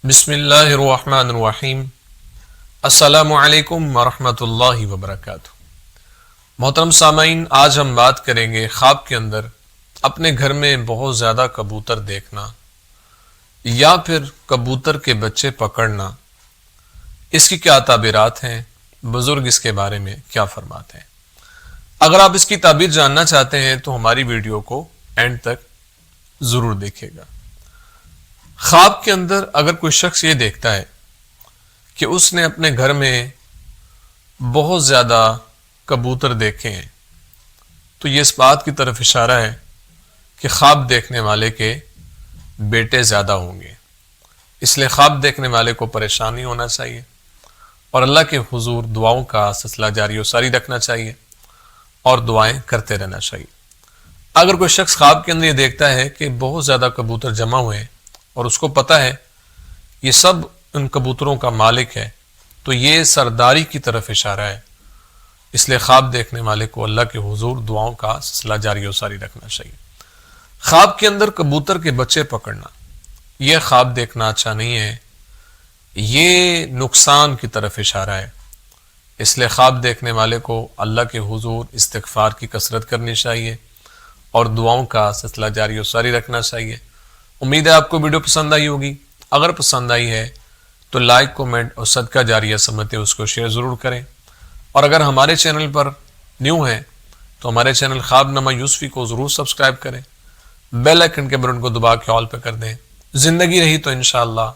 بسم اللہ الرحمن الرحیم۔ السلام علیکم ورحمۃ اللہ وبرکاتہ۔ محترم سامعین، آج ہم بات کریں گے خواب کے اندر اپنے گھر میں بہت زیادہ کبوتر دیکھنا یا پھر کبوتر کے بچے پکڑنا، اس کی کیا تعبیرات ہیں، بزرگ اس کے بارے میں کیا فرماتے ہیں۔ اگر آپ اس کی تعبیر جاننا چاہتے ہیں تو ہماری ویڈیو کو اینڈ تک ضرور دیکھیے گا۔ خواب کے اندر اگر کوئی شخص یہ دیکھتا ہے کہ اس نے اپنے گھر میں بہت زیادہ کبوتر دیکھے ہیں تو یہ اس بات کی طرف اشارہ ہے کہ خواب دیکھنے والے کے بیٹے زیادہ ہوں گے، اس لیے خواب دیکھنے والے کو پریشان نہیں ہونا چاہیے اور اللہ کے حضور دعاؤں کا سلسلہ جاری و ساری رکھنا چاہیے اور دعائیں کرتے رہنا چاہیے۔ اگر کوئی شخص خواب کے اندر یہ دیکھتا ہے کہ بہت زیادہ کبوتر جمع ہوئے ہیں اور اس کو پتہ ہے یہ سب ان کبوتروں کا مالک ہے، تو یہ سرداری کی طرف اشارہ ہے، اس لیے خواب دیکھنے والے کو اللہ کے حضور دعاؤں کا سلسلہ جاری و ساری رکھنا چاہیے۔ خواب کے اندر کبوتر کے بچے پکڑنا، یہ خواب دیکھنا اچھا نہیں ہے، یہ نقصان کی طرف اشارہ ہے، اس لیے خواب دیکھنے والے کو اللہ کے حضور استغفار کی کثرت کرنی چاہیے اور دعاؤں کا سلسلہ جاری و ساری رکھنا چاہیے۔ امید ہے آپ کو ویڈیو پسند آئی ہوگی، اگر پسند آئی ہے تو لائک، کومنٹ اور صدقہ جاریہ سمجھتے اس کو شیئر ضرور کریں، اور اگر ہمارے چینل پر نیو ہیں تو ہمارے چینل خواب نامہ یوسفی کو ضرور سبسکرائب کریں، بیل آئیکن کے بٹن کو دبا کے آل پہ کر دیں۔ زندگی رہی تو انشاءاللہ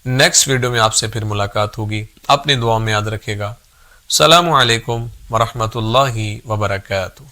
نیکسٹ ویڈیو میں آپ سے پھر ملاقات ہوگی، اپنی دعا میں یاد رکھے گا۔ السلام علیکم ورحمۃ اللہ وبرکاتہ۔